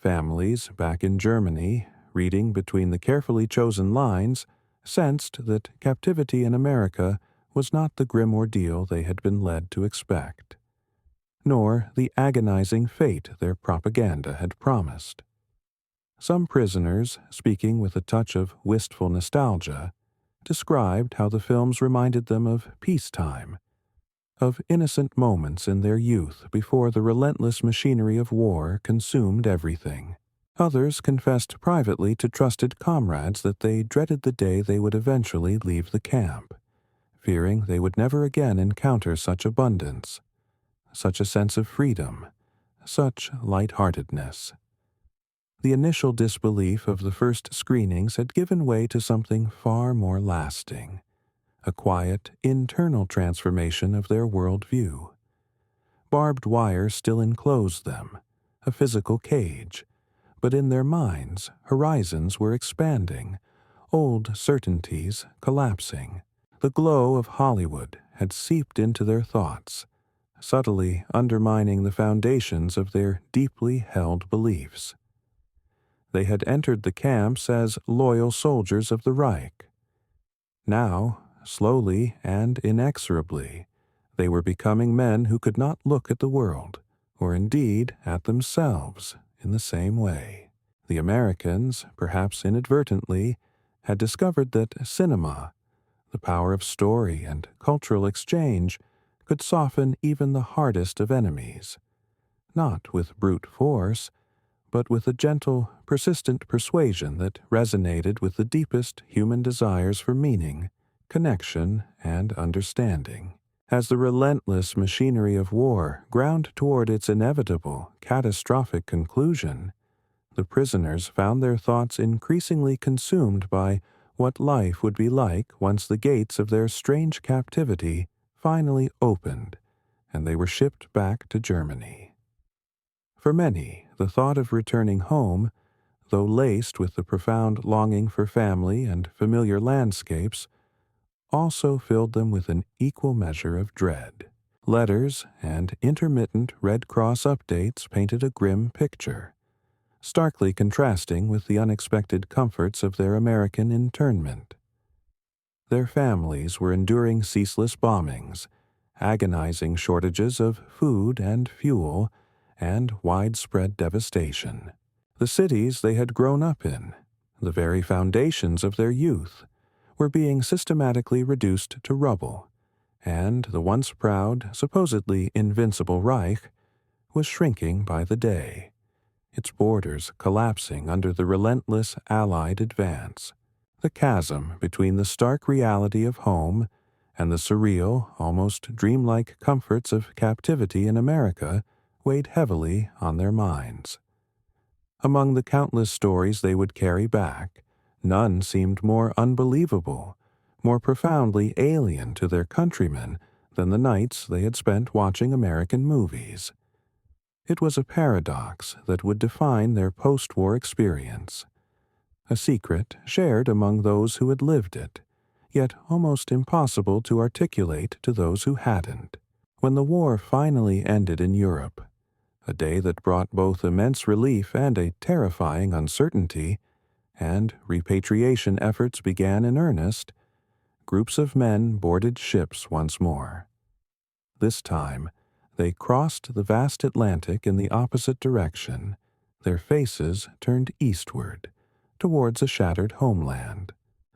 Families back in Germany, reading between the carefully chosen lines, sensed that captivity in America was not the grim ordeal they had been led to expect, nor the agonizing fate their propaganda had promised. Some prisoners, speaking with a touch of wistful nostalgia, described how the films reminded them of peacetime, of innocent moments in their youth before the relentless machinery of war consumed everything. Others confessed privately to trusted comrades that they dreaded the day they would eventually leave the camp, fearing they would never again encounter such abundance, such a sense of freedom, such lightheartedness. The initial disbelief of the first screenings had given way to something far more lasting, a quiet, internal transformation of their worldview. Barbed wire still enclosed them, a physical cage, but in their minds, horizons were expanding, old certainties collapsing. The glow of Hollywood had seeped into their thoughts, subtly undermining the foundations of their deeply held beliefs. They had entered the camps as loyal soldiers of the Reich. Now, slowly and inexorably, they were becoming men who could not look at the world, or indeed at themselves, in the same way. The Americans, perhaps inadvertently, had discovered that cinema, the power of story and cultural exchange, could soften even the hardest of enemies, not with brute force, but with a gentle, persistent persuasion that resonated with the deepest human desires for meaning, connection, and understanding. As the relentless machinery of war ground toward its inevitable, catastrophic conclusion, the prisoners found their thoughts increasingly consumed by what life would be like once the gates of their strange captivity finally opened and they were shipped back to Germany. For many, the thought of returning home, though laced with the profound longing for family and familiar landscapes, also filled them with an equal measure of dread. Letters and intermittent Red Cross updates painted a grim picture, starkly contrasting with the unexpected comforts of their American internment. Their families were enduring ceaseless bombings, agonizing shortages of food and fuel, and widespread devastation. The cities they had grown up in, the very foundations of their youth, were being systematically reduced to rubble, and the once proud, supposedly invincible Reich was shrinking by the day, its borders collapsing under the relentless Allied advance. The chasm between the stark reality of home and the surreal, almost dreamlike comforts of captivity in America weighed heavily on their minds. Among the countless stories they would carry back, none seemed more unbelievable, more profoundly alien to their countrymen than the nights they had spent watching American movies. It was a paradox that would define their post-war experience, a secret shared among those who had lived it, yet almost impossible to articulate to those who hadn't. When the war finally ended in Europe, a day that brought both immense relief and a terrifying uncertainty, and repatriation efforts began in earnest, groups of men boarded ships once more. This time, they crossed the vast Atlantic in the opposite direction, their faces turned eastward, towards a shattered homeland.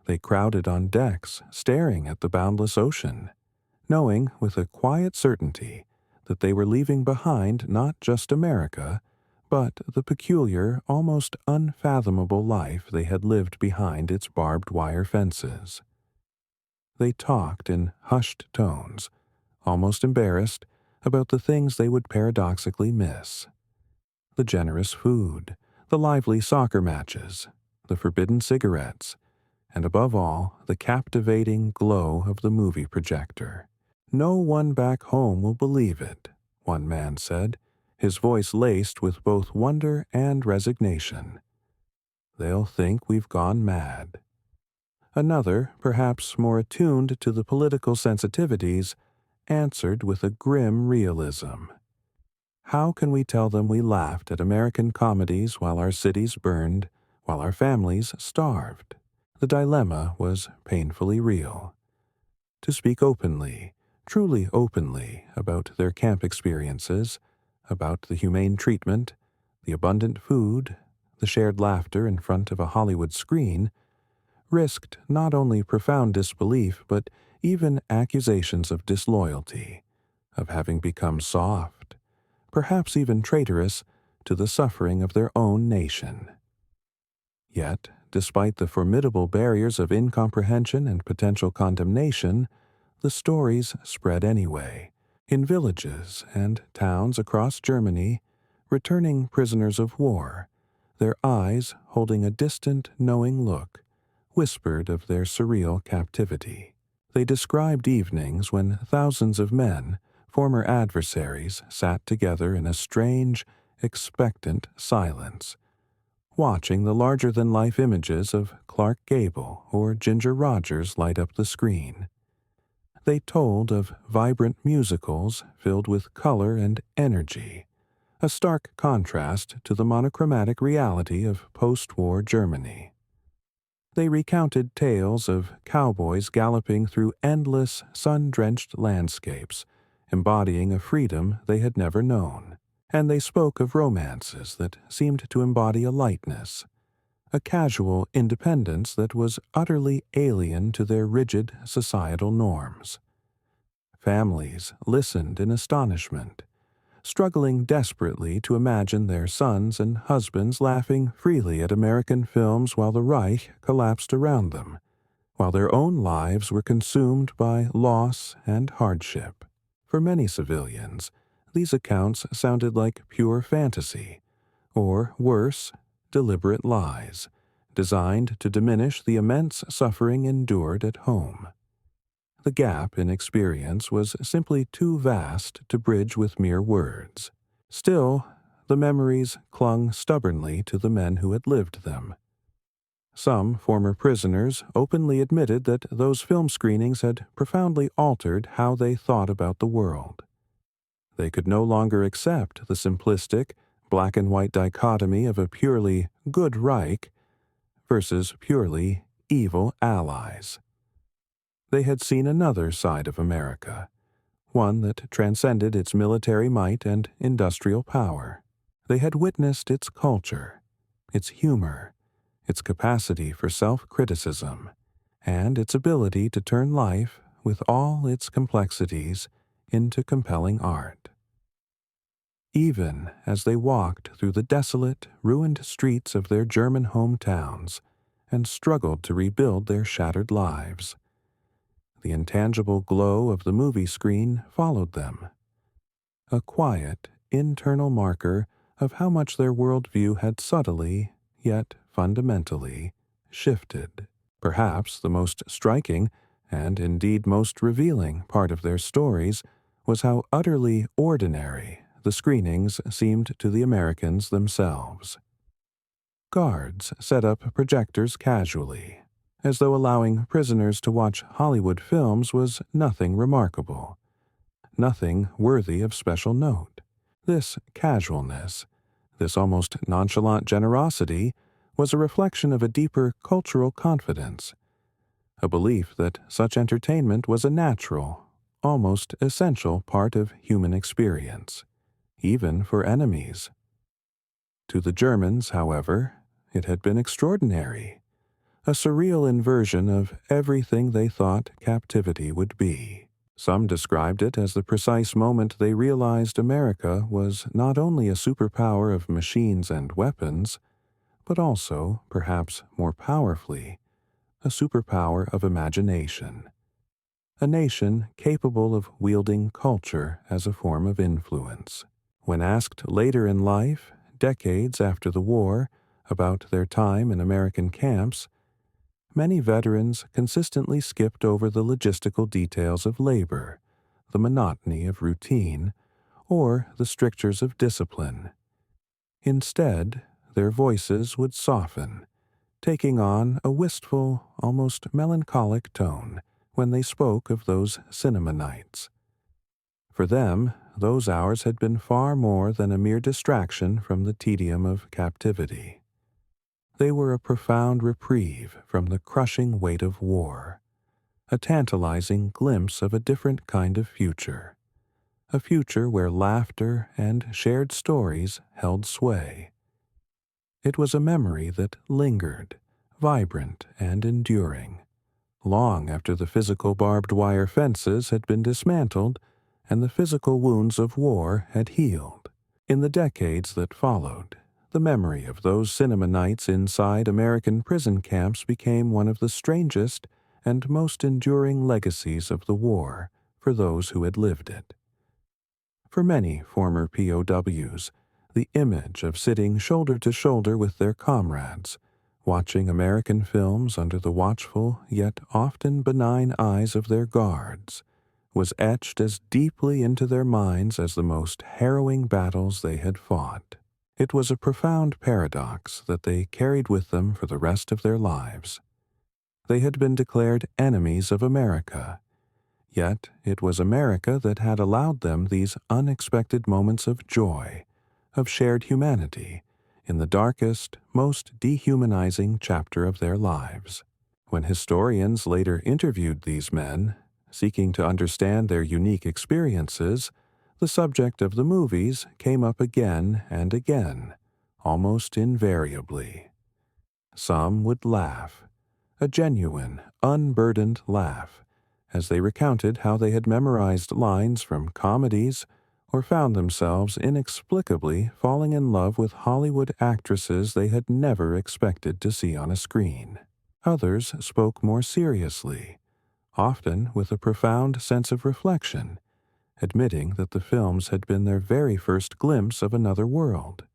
They crowded on decks, staring at the boundless ocean, knowing with a quiet certainty that they were leaving behind not just America, but the peculiar, almost unfathomable life they had lived behind its barbed wire fences. They talked in hushed tones, almost embarrassed, about the things they would paradoxically miss. The generous food, the lively soccer matches, the forbidden cigarettes, and above all, the captivating glow of the movie projector. "No one back home will believe it," one man said, his voice laced with both wonder and resignation. "They'll think we've gone mad." Another, perhaps more attuned to the political sensitivities, answered with a grim realism. "How can we tell them we laughed at American comedies while our cities burned, while our families starved?" The dilemma was painfully real. To speak openly, truly openly, about their camp experiences, about the humane treatment, the abundant food, the shared laughter in front of a Hollywood screen, risked not only profound disbelief but even accusations of disloyalty, of having become soft, perhaps even traitorous, to the suffering of their own nation. Yet, despite the formidable barriers of incomprehension and potential condemnation, the stories spread anyway. In villages and towns across Germany, returning prisoners of war, their eyes holding a distant, knowing look, whispered of their surreal captivity. They described evenings when thousands of men, former adversaries, sat together in a strange, expectant silence, watching the larger-than-life images of Clark Gable or Ginger Rogers light up the screen. They told of vibrant musicals filled with color and energy, a stark contrast to the monochromatic reality of post-war Germany. They recounted tales of cowboys galloping through endless, sun-drenched landscapes, embodying a freedom they had never known. and they spoke of romances that seemed to embody a lightness, a casual independence that was utterly alien to their rigid societal norms. Families listened in astonishment, struggling desperately to imagine their sons and husbands laughing freely at American films while the Reich collapsed around them, while their own lives were consumed by loss and hardship. For many civilians, these accounts sounded like pure fantasy, or worse, deliberate lies, designed to diminish the immense suffering endured at home. The gap in experience was simply too vast to bridge with mere words. Still, the memories clung stubbornly to the men who had lived them. Some former prisoners openly admitted that those film screenings had profoundly altered how they thought about the world. They could no longer accept the simplistic, black-and-white dichotomy of a purely good Reich versus purely evil allies. They had seen another side of America, one that transcended its military might and industrial power. They had witnessed its culture, its humor, its capacity for self-criticism, and its ability to turn life, with all its complexities, into compelling art. Even as they walked through the desolate, ruined streets of their German hometowns and struggled to rebuild their shattered lives, the intangible glow of the movie screen followed them, a quiet, internal marker of how much their worldview had subtly, yet fundamentally, shifted. Perhaps the most striking, and indeed most revealing, part of their stories was how utterly ordinary the screenings seemed to the Americans themselves. Guards set up projectors casually, as though allowing prisoners to watch Hollywood films was nothing remarkable, nothing worthy of special note. This casualness, this almost nonchalant generosity, was a reflection of a deeper cultural confidence, a belief that such entertainment was a natural, almost essential part of human experience, even for enemies. To the Germans, however, it had been extraordinary, a surreal inversion of everything they thought captivity would be. Some described it as the precise moment they realized America was not only a superpower of machines and weapons, but also, perhaps more powerfully, a superpower of imagination. A nation capable of wielding culture as a form of influence. When asked later in life, decades after the war, about their time in American camps, many veterans consistently skipped over the logistical details of labor, the monotony of routine, or the strictures of discipline. Instead, their voices would soften, taking on a wistful, almost melancholic tone when they spoke of those cinema nights. For them, those hours had been far more than a mere distraction from the tedium of captivity. They were a profound reprieve from the crushing weight of war, a tantalizing glimpse of a different kind of future, a future where laughter and shared stories held sway. It was a memory that lingered, vibrant and enduring, long after the physical barbed wire fences had been dismantled and the physical wounds of war had healed. In the decades that followed, the memory of those cinema nights inside American prison camps became one of the strangest and most enduring legacies of the war for those who had lived it. For many former POWs, the image of sitting shoulder to shoulder with their comrades, watching American films under the watchful yet often benign eyes of their guards, was etched as deeply into their minds as the most harrowing battles they had fought. It was a profound paradox that they carried with them for the rest of their lives. They had been declared enemies of America, yet it was America that had allowed them these unexpected moments of joy, of shared humanity, in the darkest, most dehumanizing chapter of their lives. When historians later interviewed these men, seeking to understand their unique experiences, The subject of the movies came up again and again, almost invariably. Some would laugh, a genuine, unburdened laugh, as they recounted how they had memorized lines from comedies or found themselves inexplicably falling in love with Hollywood actresses they had never expected to see on a screen. Others spoke more seriously, often with a profound sense of reflection, admitting that the films had been their very first glimpse of another world,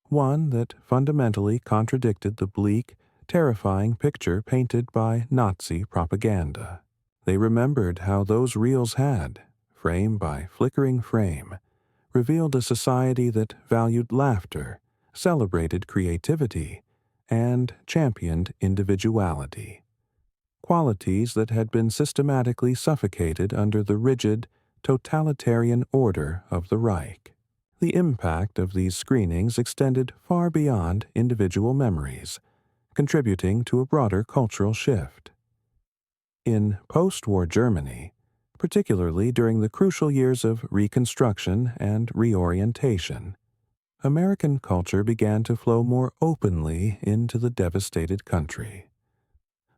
one that fundamentally contradicted the bleak, terrifying picture painted by Nazi propaganda. They remembered how those reels had, frame by flickering frame, revealed a society that valued laughter, celebrated creativity, and championed individuality, qualities that had been systematically suffocated under the rigid, totalitarian order of the Reich. The impact of these screenings extended far beyond individual memories, contributing to a broader cultural shift. In post-war Germany, particularly during the crucial years of Reconstruction and reorientation, American culture began to flow more openly into the devastated country.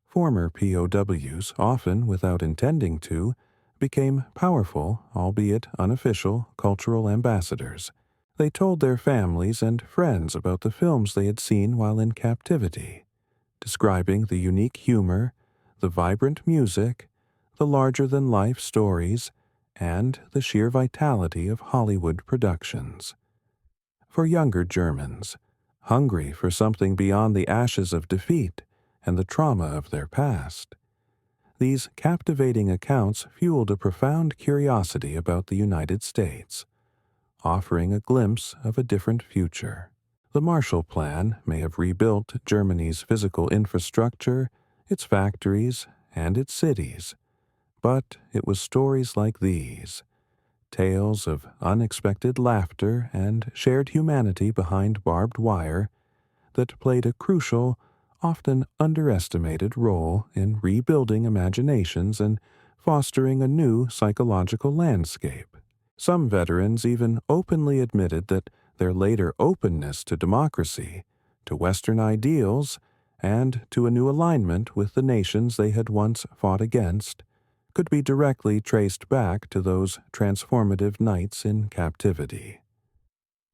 Former POWs, often without intending to, became powerful, albeit unofficial, cultural ambassadors. They told their families and friends about the films they had seen while in captivity, describing the unique humor, the vibrant music, the larger-than-life stories, and the sheer vitality of Hollywood productions. For younger Germans, hungry for something beyond the ashes of defeat and the trauma of their past, these captivating accounts fueled a profound curiosity about the United States, offering a glimpse of a different future. The Marshall Plan may have rebuilt Germany's physical infrastructure, its factories, and its cities, but it was stories like these, tales of unexpected laughter and shared humanity behind barbed wire, that played a crucial, often underestimated role in rebuilding imaginations and fostering a new psychological landscape. Some veterans even openly admitted that their later openness to democracy, to Western ideals, and to a new alignment with the nations they had once fought against, could be directly traced back to those transformative nights in captivity.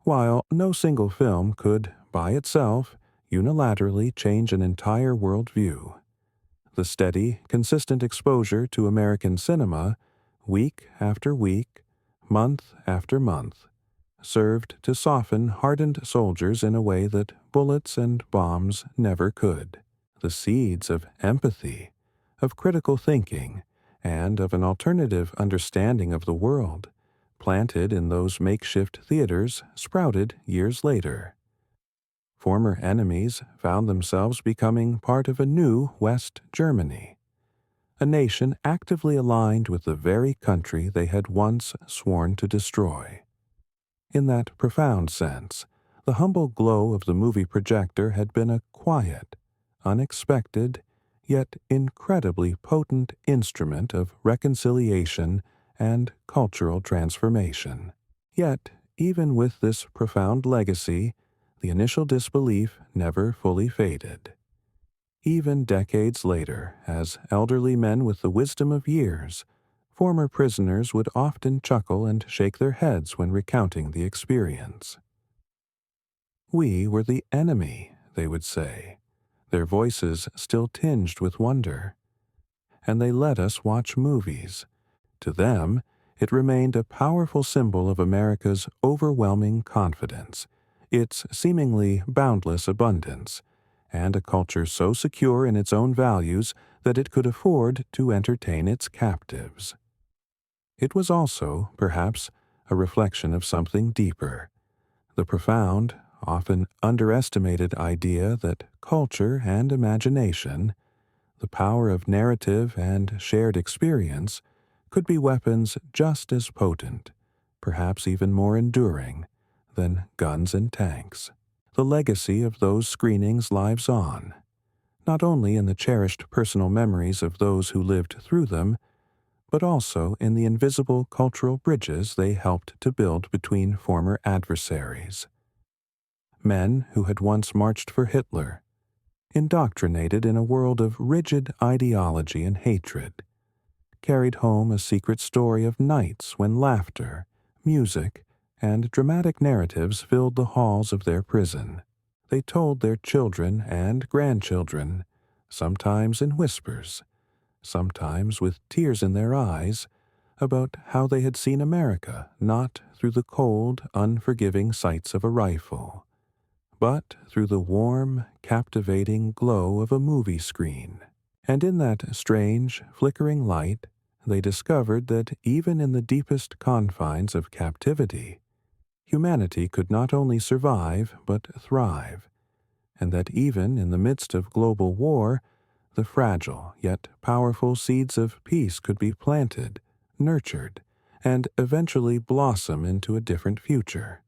While no single film could, by itself, unilaterally change an entire worldview, the steady, consistent exposure to American cinema, week after week, month after month, served to soften hardened soldiers in a way that bullets and bombs never could. The seeds of empathy, of critical thinking, and of an alternative understanding of the world, planted in those makeshift theaters, sprouted years later. Former enemies found themselves becoming part of a new West Germany, a nation actively aligned with the very country they had once sworn to destroy. In that profound sense, the humble glow of the movie projector had been a quiet, unexpected, yet incredibly potent instrument of reconciliation and cultural transformation. Yet, even with this profound legacy, the initial disbelief never fully faded. Even decades later, as elderly men with the wisdom of years, former prisoners would often chuckle and shake their heads when recounting the experience. "We were the enemy," they would say, their voices still tinged with wonder. "And they let us watch movies." To them, it remained a powerful symbol of America's overwhelming confidence, its seemingly boundless abundance, and a culture so secure in its own values that it could afford to entertain its captives. It was also, perhaps, a reflection of something deeper, the profound, often underestimated idea that culture and imagination, the power of narrative and shared experience, could be weapons just as potent, perhaps even more enduring, than guns and tanks. The legacy of those screenings lives on, not only in the cherished personal memories of those who lived through them, but also in the invisible cultural bridges they helped to build between former adversaries. Men who had once marched for Hitler, indoctrinated in a world of rigid ideology and hatred, carried home a secret story of nights when laughter, music, and dramatic narratives filled the halls of their prison. They told their children and grandchildren, sometimes in whispers, sometimes with tears in their eyes, about how they had seen America not through the cold, unforgiving sights of a rifle, but through the warm, captivating glow of a movie screen. And in that strange, flickering light, they discovered that even in the deepest confines of captivity, humanity could not only survive but thrive, and that even in the midst of global war, the fragile yet powerful seeds of peace could be planted, nurtured, and eventually blossom into a different future.